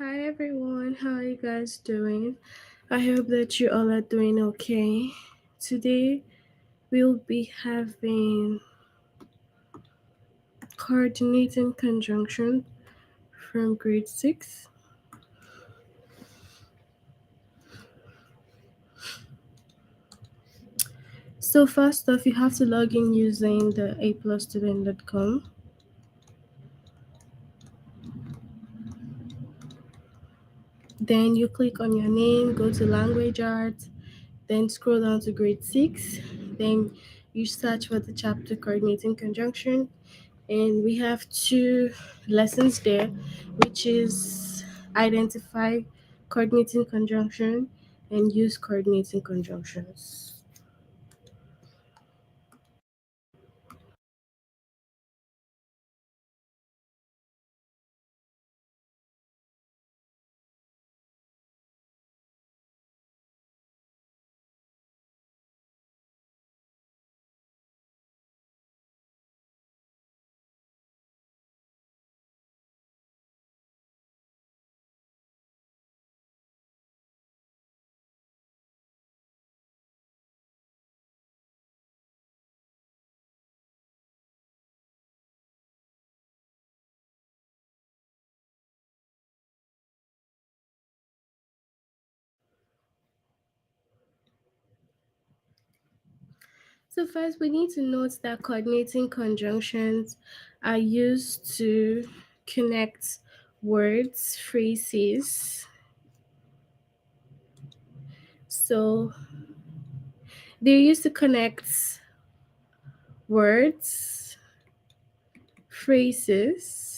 Hi everyone, how are you guys doing? I hope that you all are doing okay. Today we'll be having coordinating conjunction from grade 6. So first off, you have to log in using the aplusstudent.com. Then you click on your name, go to language arts, then scroll down to grade 6. Then you search for the chapter coordinating conjunction, and we have two lessons there, which is identify coordinating conjunction and use coordinating conjunctions. So first we need to note that coordinating conjunctions are used to connect words, phrases. So they're used to connect words, phrases,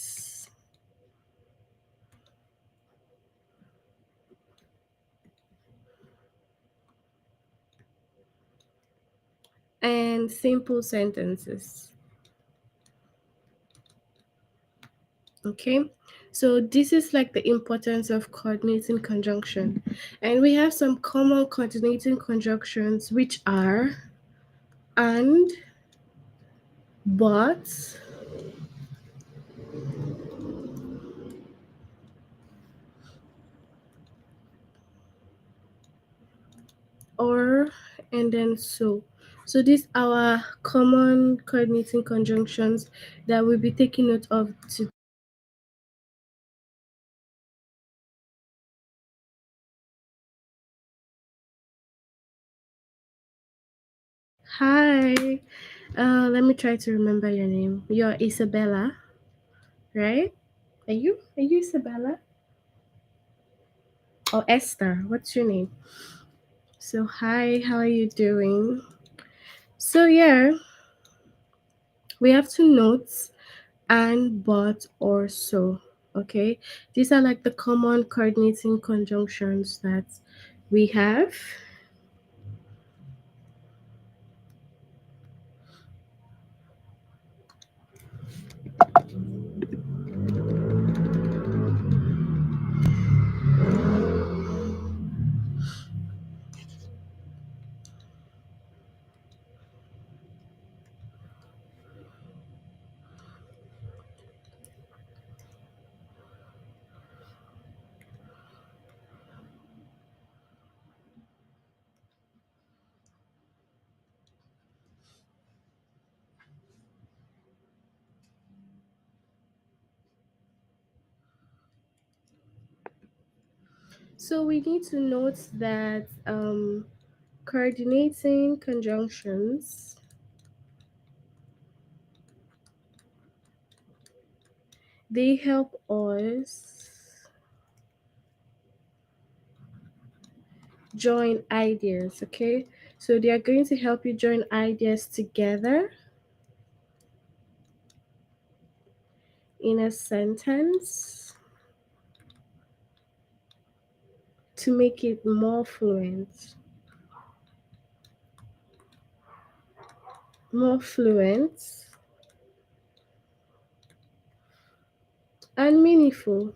and simple sentences. Okay, so this is like the importance of coordinating conjunction. And we have some common coordinating conjunctions, which are and, but, or, and then so. So these are our common coordinating conjunctions that we'll be taking note of today. Hi, let me try to remember your name. You're Isabella, right? Are you Isabella or Esther? What's your name? So hi, how are you doing? So yeah, we have two notes and, but, or, so. Okay, these are like the common coordinating conjunctions that we have. So we need to note that coordinating conjunctions, they help us join ideas. Okay, so they are going to help you join ideas together in a sentence to make it more fluent and meaningful.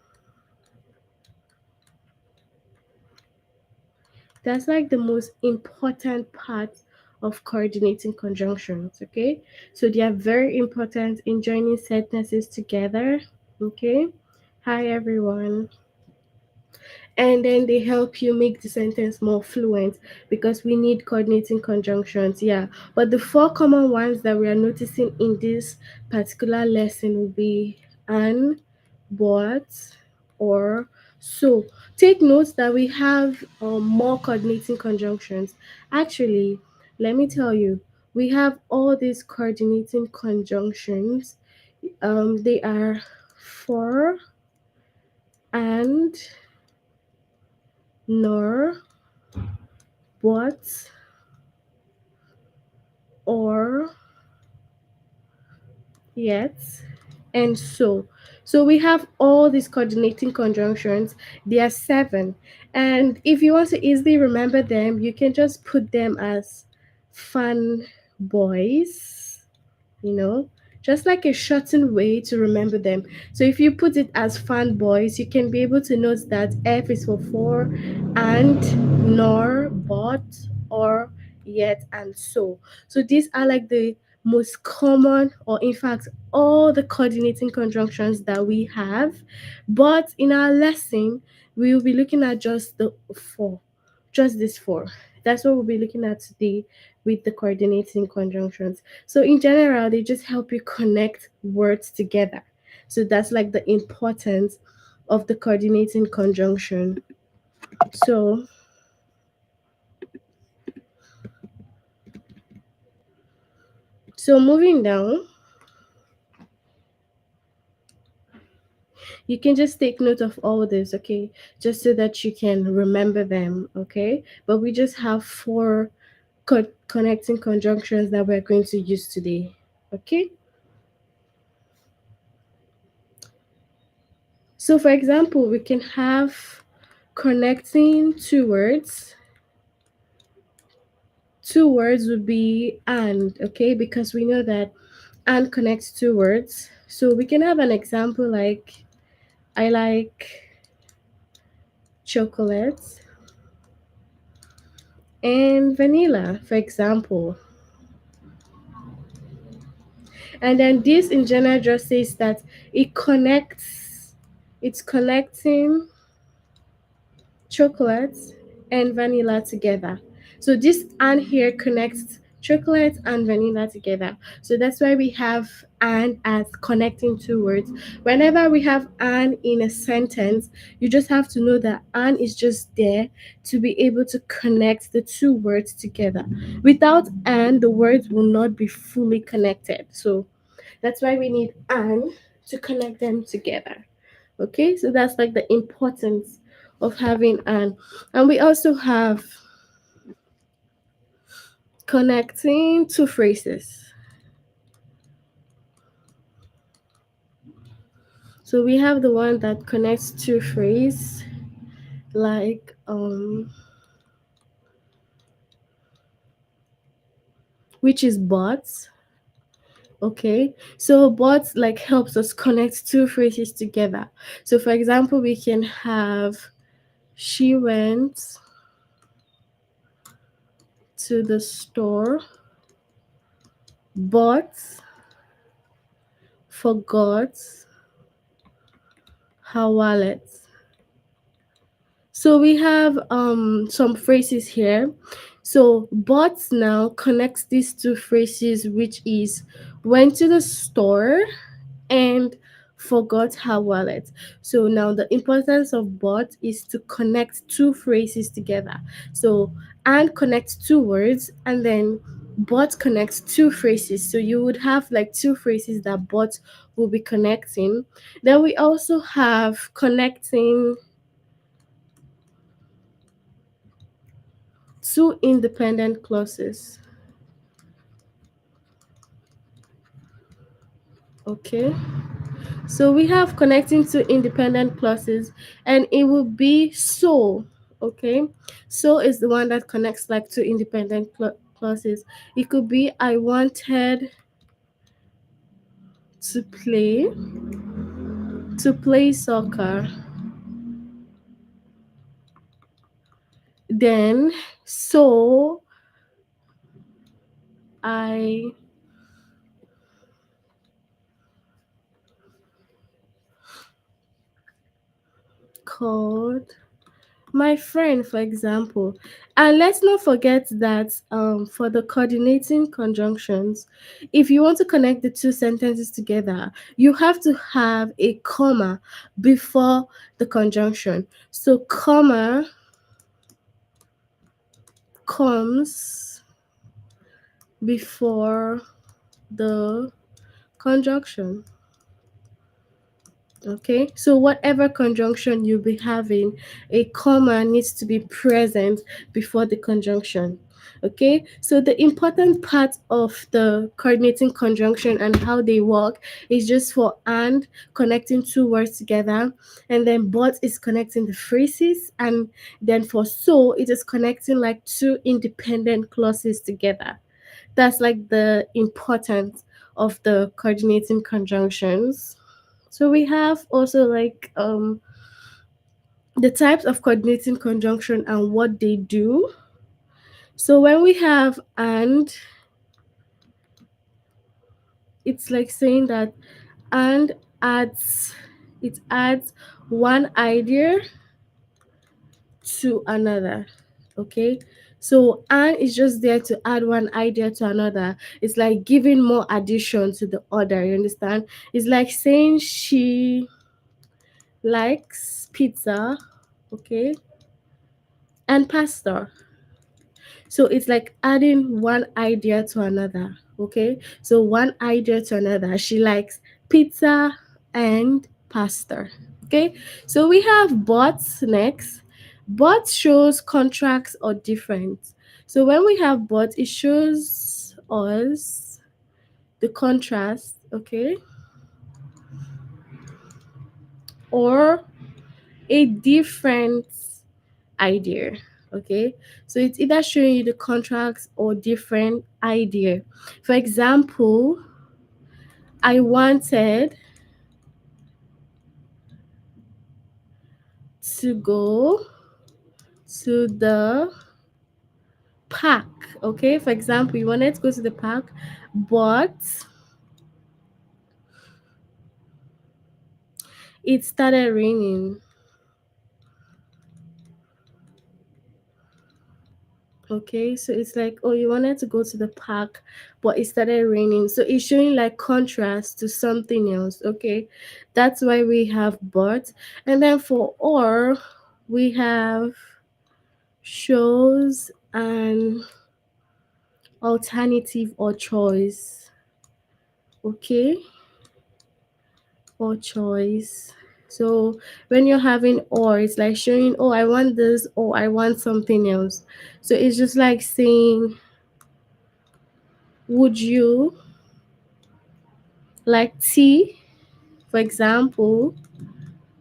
That's like the most important part of coordinating conjunctions. Okay, so they are very important in joining sentences together. Okay, hi everyone. and then they help you make the sentence more fluent because we need coordinating conjunctions. Yeah, but the four common ones that we are noticing in this particular lesson will be and, but, or, so. Take notes that we have more coordinating conjunctions. Actually, let me tell you, we have all these coordinating conjunctions. They are for, and, nor, but, or, yet, and so. So we have all these coordinating conjunctions. There are seven. And if you want to easily remember them, you can just put them as fun boys, you know, just like a shortened way to remember them. So if you put it as fun boys, you can be able to note that F is for, and, nor, but, or, yet, and so. So these are like the most common, or in fact, all the coordinating conjunctions that we have. But in our lesson, we will be looking at just the four, just this four. That's what we'll be looking at today with the coordinating conjunctions. So in general, they just help you connect words together. So that's like the importance of the coordinating conjunction. So moving down, you can just take note of all this, okay? Just so that you can remember them, okay? But we just have four connecting conjunctions that we're going to use today, okay? So for example, we can have connecting two words. Two words would be and, okay, because we know that and connects two words. So we can have an example like I like chocolate and vanilla, for example. And then this in general just says that it connects, it's connecting chocolate and vanilla together. So this and here connects chocolate and vanilla together. So that's why we have and as connecting two words. Whenever we have and in a sentence, you just have to know that and is just there to be able to connect the two words together. Without and, the words will not be fully connected. So that's why we need and to connect them together. Okay, so that's like the importance of having and we also have connecting two phrases. So we have the one that connects two phrases like which is but. Okay, so but like helps us connect two phrases together. So for example, we can have she went to the store but forgot her wallet. So we have some phrases here. So but now connects these two phrases, which is went to the store and forgot her wallet. So now the importance of but is to connect two phrases together. So and connects two words, and then but connects two phrases. So you would have like two phrases that but will be connecting. Then we also have connecting two independent clauses. Okay, so we have connecting two independent clauses, and it will be so. Okay, so is the one that connects like two independent clauses. It could be I wanted to play soccer. Then so I called my friend, for example. And let's not forget that for the coordinating conjunctions, if you want to connect the two sentences together, you have to have a comma before the conjunction. So, comma comes before the conjunction. Okay, so whatever conjunction you'll be having, a comma needs to be present before the conjunction. Okay, so the important part of the coordinating conjunction and how they work is just for and connecting two words together, and then but is connecting the phrases, and then for so it is connecting like two independent clauses together. That's like the importance of the coordinating conjunctions. So we have also like the types of coordinating conjunction and what they do. So when we have and, it's like saying that and adds it adds one idea to another. Okay. So and is just there to add one idea to another. It's like giving more addition to the order. You understand? It's like saying she likes pizza, okay, and pasta. So it's like adding one idea to another. Okay. So one idea to another. She likes pizza and pasta. Okay. So we have bots next. Bot shows contracts or difference. So when we have bot, it shows us the contrast, okay, or a different idea. Okay, so it's either showing you the contracts or different idea. For example, I wanted to go to the park. Okay, for example, you wanted to go to the park, but it started raining. Okay, so it's like, oh, you wanted to go to the park, but it started raining. So it's showing like contrast to something else. Okay, that's why we have but. And then for or, we have shows an alternative or choice. Okay, or choice. So when you're having or, it's like showing, oh, I want this or I want something else. So it's just like saying, would you like tea, for example,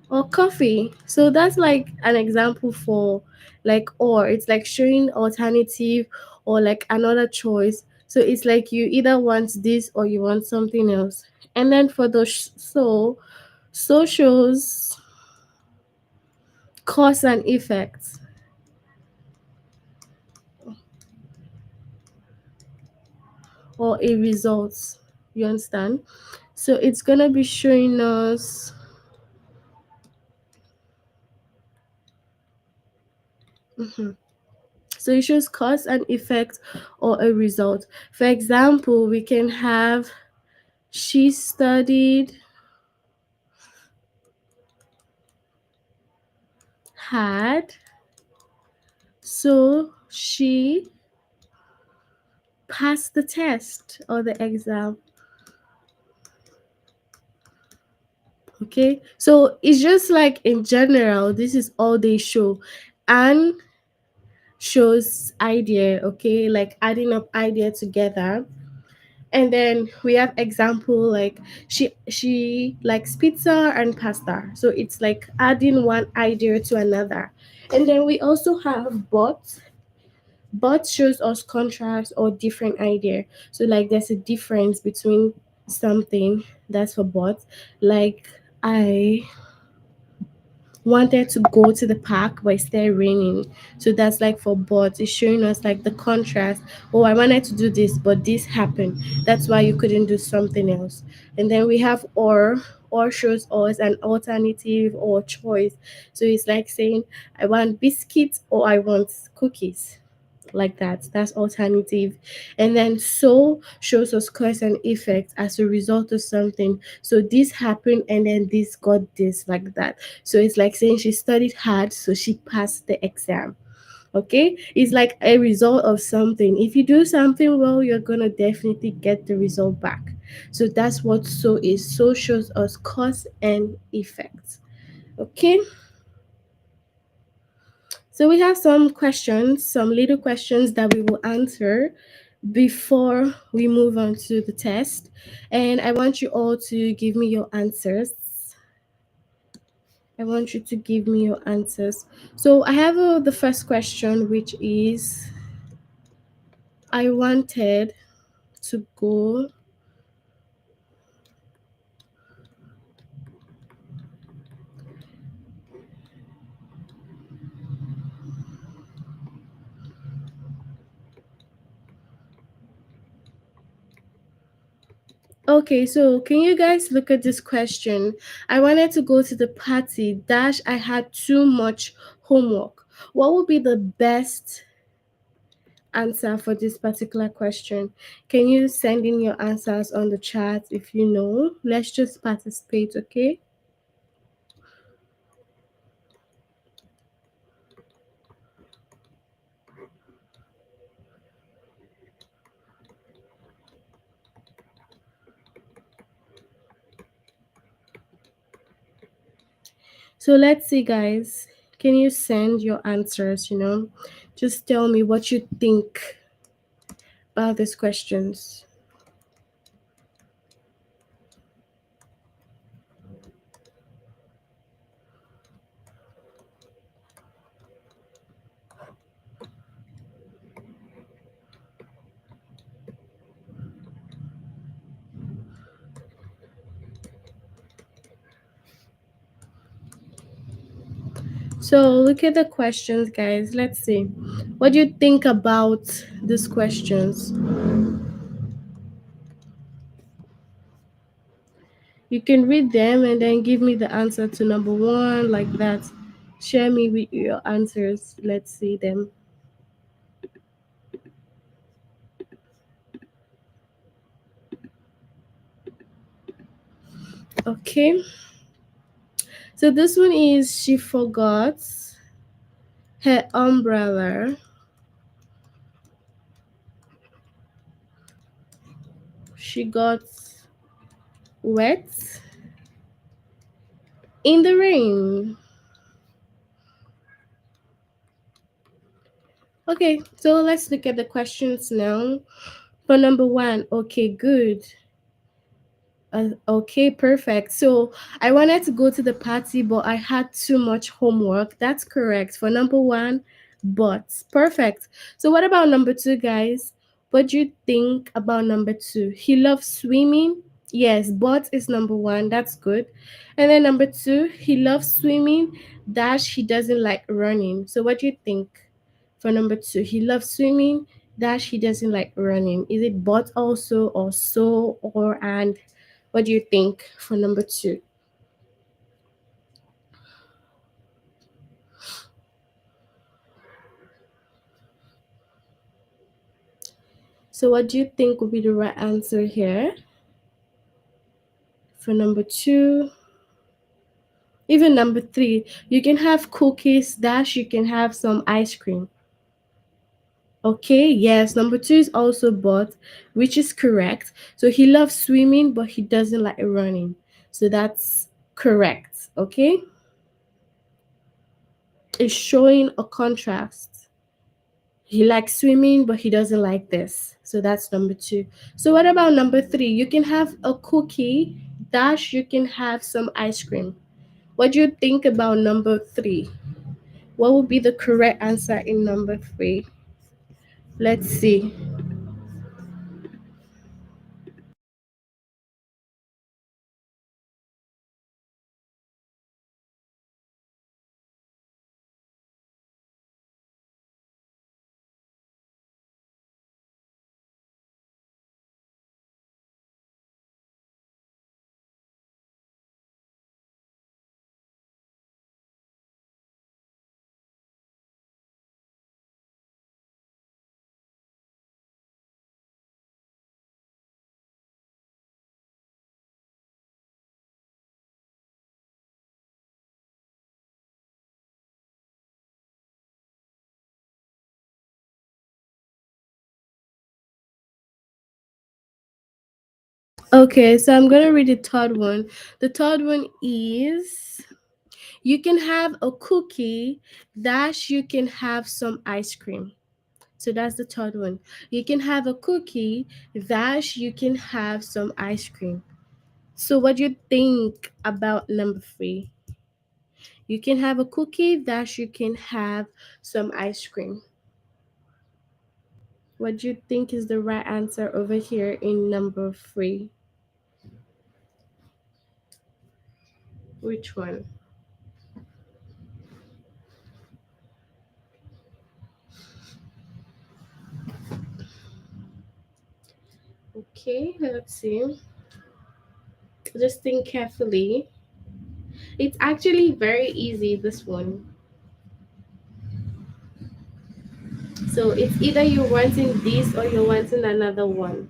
or coffee? So that's like an example for like or. It's like showing alternative or like another choice. So it's like you either want this or you want something else. And then for the so shows cause and effect or a result. You understand? So it's gonna be showing us. Mhm. So it shows cause and effect or a result. For example, we can have she studied had, so she passed the test or the exam. Okay, so it's just like in general, this is all they show. And shows idea, okay, like adding up idea together. And then we have example like she likes pizza and pasta, so it's like adding one idea to another. And then we also have but shows us contrast or different idea. So like there's a difference between something. That's for but. Like I wanted to go to the park but it started raining. So that's like for but. It's showing us like the contrast. Oh, I wanted to do this, but this happened. That's why you couldn't do something else. And then we have or. or shows us an alternative or choice. So it's like saying, I want biscuits or I want cookies, like that. That's alternative. And then so shows us cause and effect as a result of something. So this happened and then this got this, like that. So it's like saying she studied hard, so she passed the exam. Okay, it's like a result of something. If you do something well, you're gonna definitely get the result back. So that's what so is. So shows us cause and effect. Okay, so we have some questions, some little questions that we will answer before we move on to the test. And I want you all to give me your answers. I want you to give me your answers. So I have the first question, which is, I wanted to go. Okay, so can you guys look at this question? I wanted to go to the party, dash, I had too much homework. What would be the best answer for this particular question? Can you send in your answers on the chat if you know? Let's just participate, okay? So let's see, guys. Can you send your answers, Just tell me what you think about these questions. So look at the questions, guys. Let's see. What do you think about these questions? You can read them and then give me the answer to number one, like that. Share me with your answers. Let's see them. Okay. So this one is, she forgot her umbrella. She got wet in the rain. Okay, so let's look at the questions now. For number one, okay, good. Okay, perfect. So I wanted to go to the party, but I had too much homework. That's correct for number one, but perfect. So what about number two, guys? What do you think about number two? He loves swimming. Yes, but is number one. That's good. And then number two, he loves swimming. Dash, he doesn't like running. So what do you think for number two? He loves swimming. Dash, he doesn't like running. Is it but also or so or and? What do you think for number two? So, what do you think would be the right answer here for number two? Even number three, you can have cookies, dash, you can have some ice cream. Okay, yes, number two is also but, which is correct. So, he loves swimming, but he doesn't like running. So, that's correct. Okay, it's showing a contrast. He likes swimming, but he doesn't like this. So that's number two. So what about number three? You can have a cookie, dash, you can have some ice cream. What do you think about number three? What would be the correct answer in number three? Let's see. Okay, so I'm gonna read the third one. The third one is you can have a cookie dash you can have some ice cream. So that's the third one. You can have a cookie dash you can have some ice cream. So what do you think about number three? You can have a cookie dash you can have some ice cream. What do you think is the right answer over here in number three? Which one? Okay, let's see. Just think carefully. It's actually very easy, this one. So it's either you're wanting this or you're wanting another one.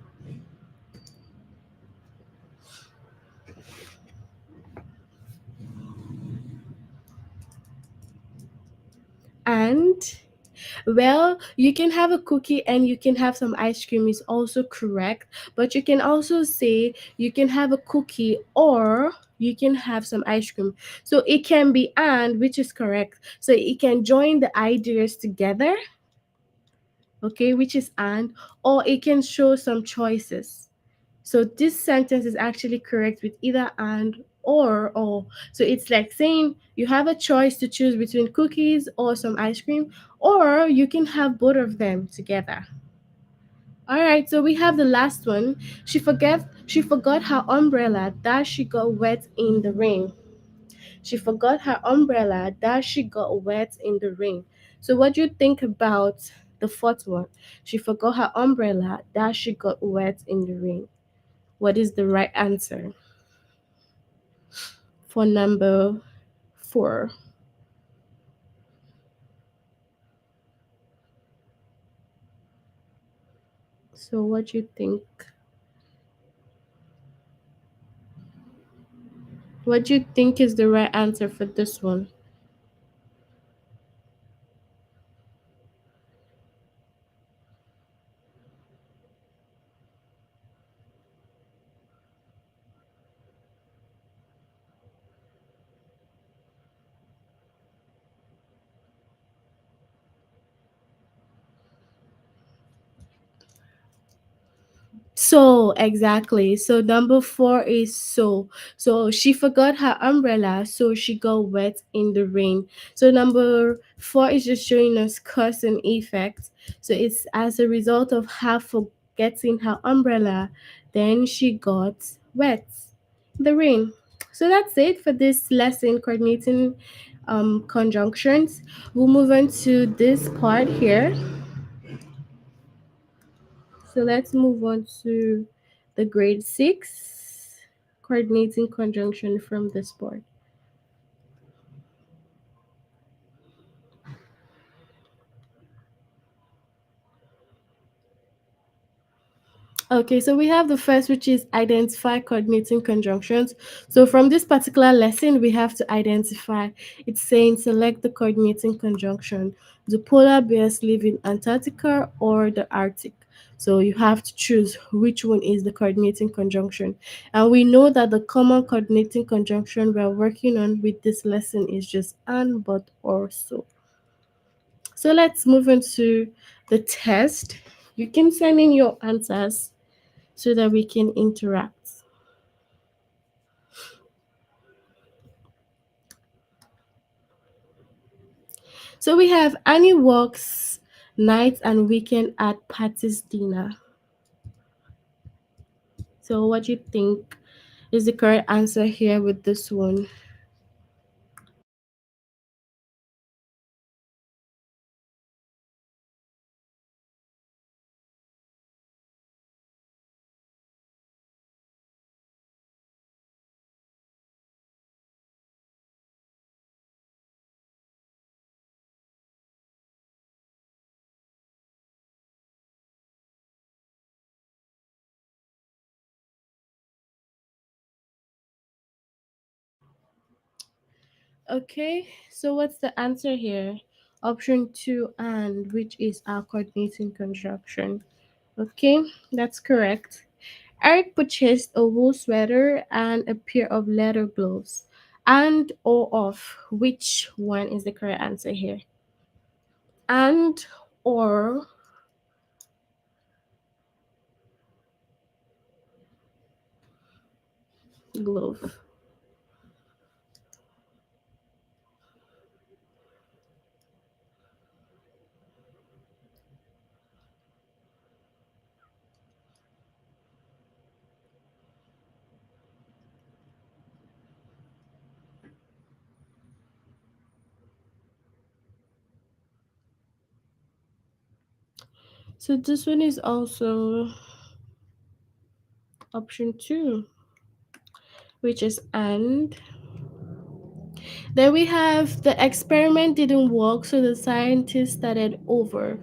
And well, you can have a cookie and you can have some ice cream is also correct, but you can also say you can have a cookie or you can have some ice cream. So it can be and, which is correct. So it can join the ideas together, okay, which is and, or it can show some choices. So this sentence is actually correct with either and or. So it's like saying you have a choice to choose between cookies or some ice cream, or you can have both of them together. All right, so we have the last one. She forgot her umbrella that she got wet in the rain. She forgot her umbrella that she got wet in the rain. So what do you think about the fourth one? She forgot her umbrella that she got wet in the rain. What is the right answer for number four? So, what do you think? What do you think is the right answer for this one? So, exactly. So, number four is so. So, she forgot her umbrella, so she got wet in the rain. So, number four is just showing us cause and effect. So, it's as a result of her forgetting her umbrella, then she got wet in the rain. So, that's it for this lesson coordinating conjunctions. We'll move on to this part here. So let's move on to the grade six coordinating conjunction from this board. Okay, so we have the first, which is identify coordinating conjunctions. So from this particular lesson, we have to identify. It's saying select the coordinating conjunction. The polar bears live in Antarctica or the Arctic. So you have to choose which one is the coordinating conjunction. And we know that the common coordinating conjunction we're working on with this lesson is just and, but, or, so. So let's move into the test. You can send in your answers so that we can interact. So we have Annie works nights and weekend at Patty's dinner. So what do you think is the correct answer here with this one? Okay, so what's the answer here? Option two, and which is our coordinating conjunction. Okay, that's correct. Eric purchased a wool sweater and a pair of leather gloves. And or of which one is the correct answer here? And or glove. So this one is also option 2, which is and. Then we have the experiment didn't work, so the scientists started over.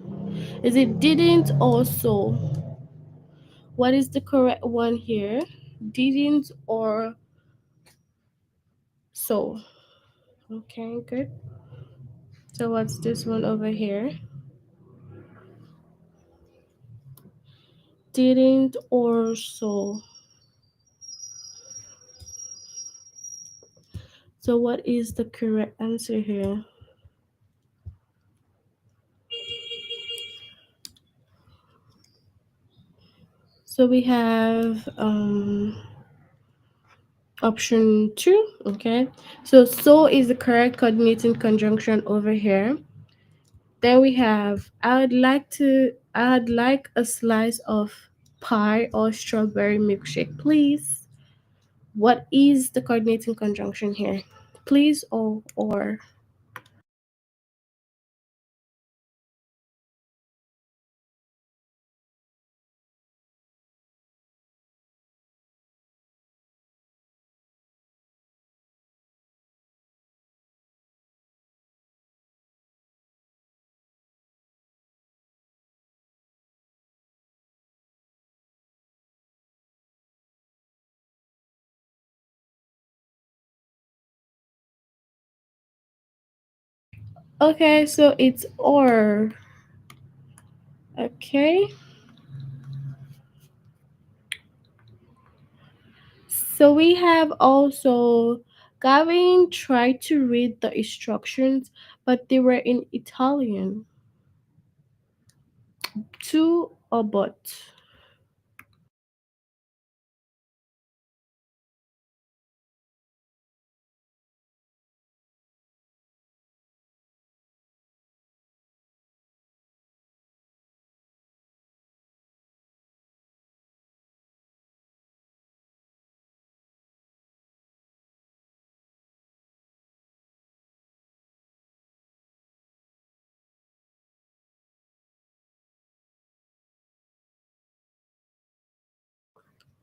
Is it didn't or so? What is the correct one here? Didn't or so? Okay, good. So what's this one over here? Didn't or so. So what is the correct answer here? So we have option 2, okay? So is the correct coordinating conjunction over here. Then we have I'd like a slice of pie or strawberry milkshake, please. What is the coordinating conjunction here? Please or. Okay, so it's or. Okay. So we have also Gavin tried to read the instructions, but they were in Italian. To or but.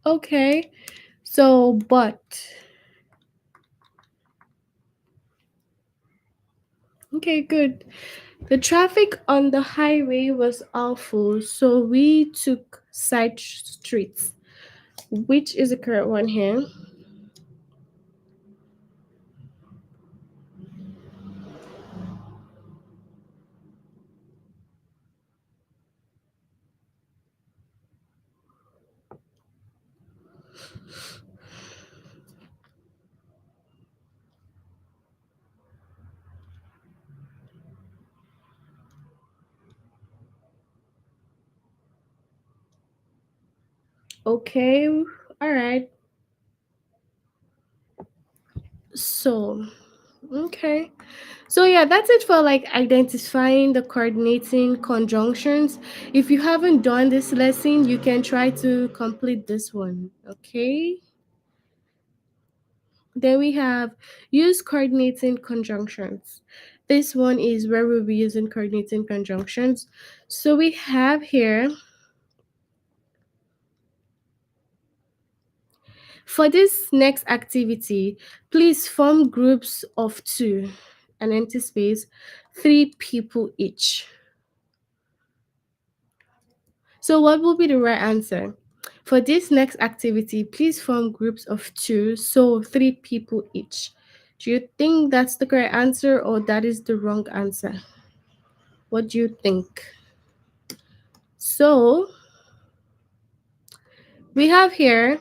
Okay, so but. Okay, good. The traffic on the highway was awful, so we took side streets. Which is the correct one here? Okay, all right. So, okay. So yeah, that's it for like identifying the coordinating conjunctions. If you haven't done this lesson, you can try to complete this one. Okay. Then we have use coordinating conjunctions. This one is where we'll be using coordinating conjunctions. So we have here for this next activity, please form groups of two, an empty space, 3 people each. So, what will be the right answer? For this next activity, please form groups of two, so 3 people each. Do you think that's the correct answer or that is the wrong answer? What do you think? So, We have here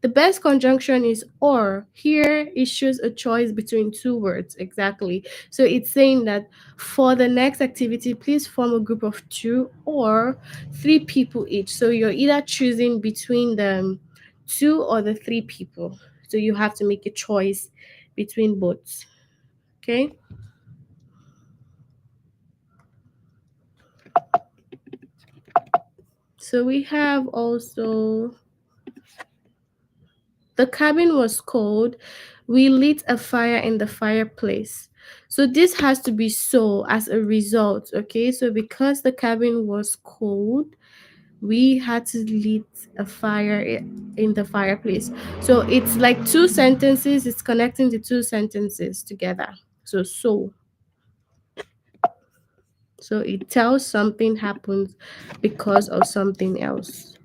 the best conjunction is or. Here it shows a choice between two words exactly. So it's saying that for the next activity, please form a group of two or three people each. So you're either choosing between the two or the three people. So you have to make a choice between both. Okay. So we have also the cabin was cold. We lit a fire in the fireplace. So this has to be so as a result, okay? So because the cabin was cold, we had to lit a fire in the fireplace. So it's like two sentences, it's connecting the two sentences together. So so it tells something happens because of something else.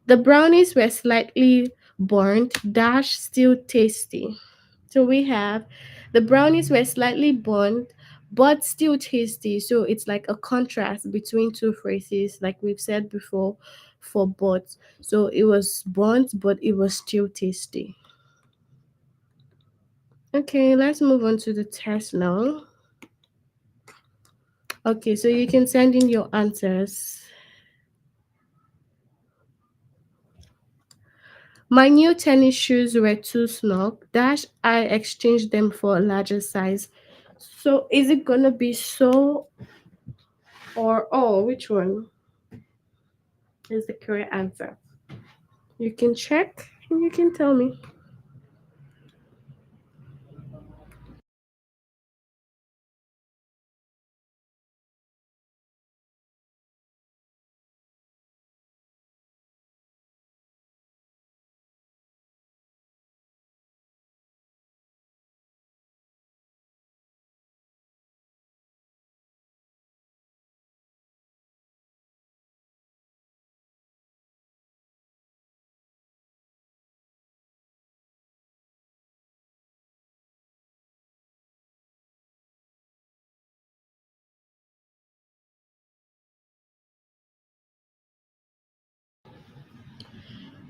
The brownies were slightly burnt, dash still tasty. So we have the brownies were slightly burnt but still tasty. So it's like a contrast between two phrases, like we've said before for but. So it was burnt but it was still tasty. Okay, let's move on to the test now. Okay, so you can send in your answers. My new tennis shoes were too small. Dash I exchanged them for a larger size. So is it gonna be so or oh? Which one is the correct answer? You can check and you can tell me.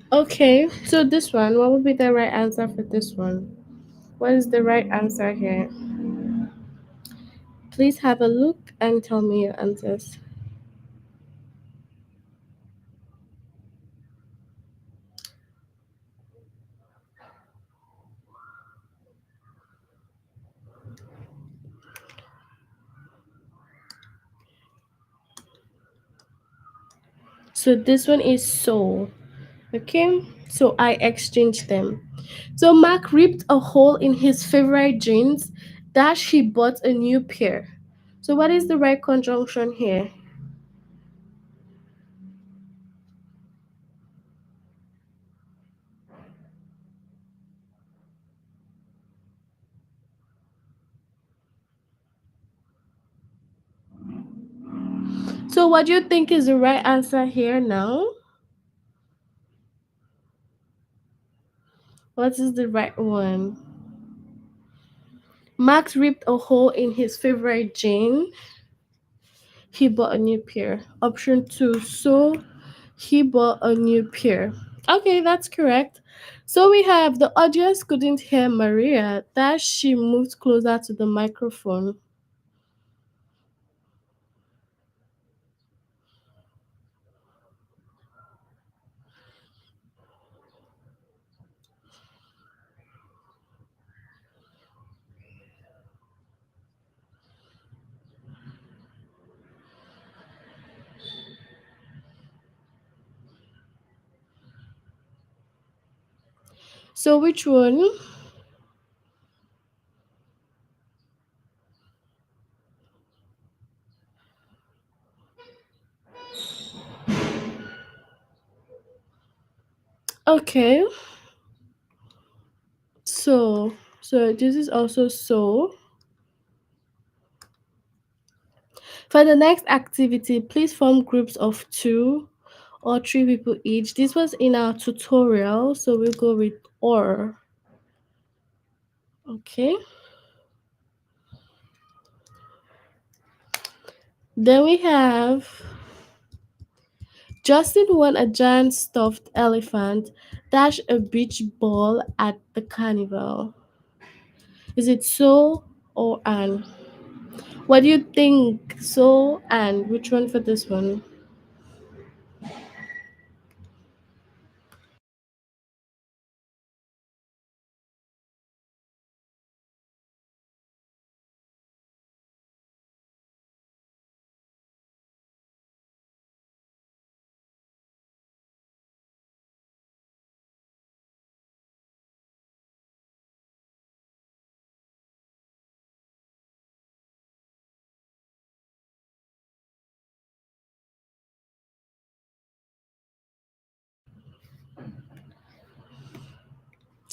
Okay, so this one, what would be the right answer for this one? What is the right answer here? Please have a look and tell me your answers. So this one is so. Okay, so I exchanged them. So Mark ripped a hole in his favorite jeans. Dash he bought a new pair. So what is the right conjunction here? So what do you think is the right answer here now? What is the right one? Max ripped a hole in his favorite jean. He bought a new pair. Option two. So he bought a new pair. Okay, that's correct. So we have the audience couldn't hear Maria that she moved closer to the microphone. So which one? Okay. So this is also so. For the next activity, please form groups of two or three people each. This was in our tutorial, so we'll go with or. Okay. Then we have Justin won a giant stuffed elephant dash a beach ball at the carnival. Is it so or Anne? What do you think? So and which one for this one?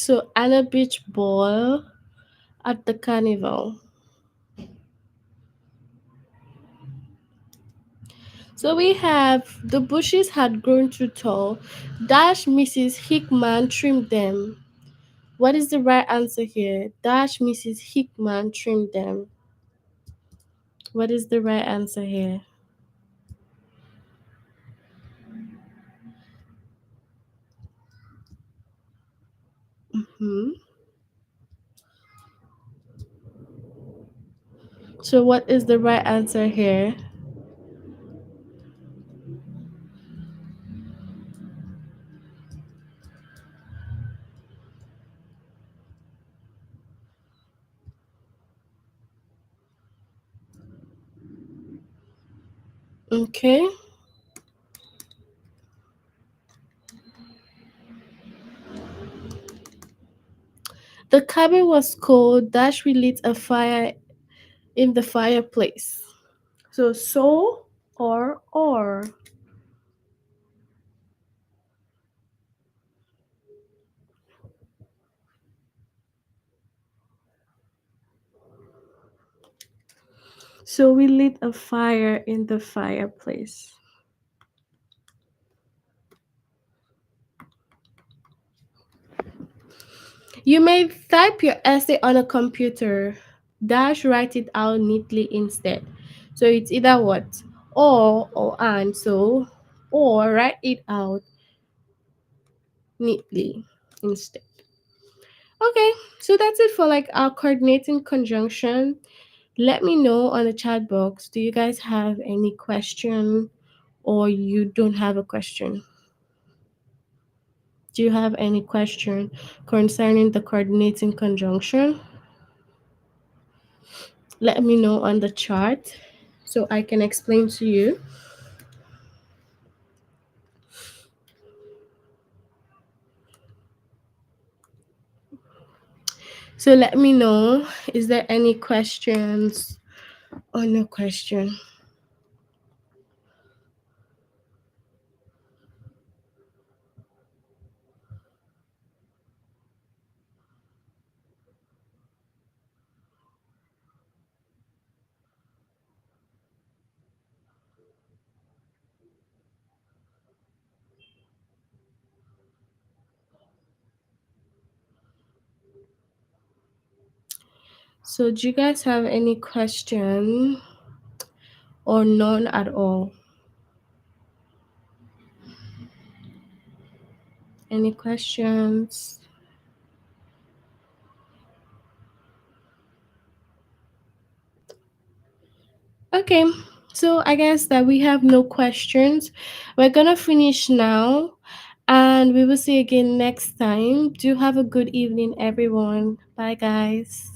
So Anna Beach Ball at the carnival. So we have the bushes had grown too tall. Dash Mrs. Hickman trimmed them. What is the right answer here? Dash Mrs. Hickman trimmed them. What is the right answer here? Hmm. So what is the right answer here? Okay. The cabin was cold. Dash relit a fire in the fireplace. So or. So we lit a fire in the fireplace. You may type your essay on a computer, dash write it out neatly instead. So it's either what? Or and. So or write it out neatly instead. Okay, so that's it for like our coordinating conjunction. Let me know on the chat box. Do you guys have any question or you don't have a question? Do you have any question concerning the coordinating conjunction? Let me know on the chart so I can explain to you. So let me know, is there any questions or no question? So do you guys have any question or none at all? Any questions? Okay, so I guess that we have no questions. We're gonna finish now and we will see you again next time. Do have a good evening, everyone. Bye, guys.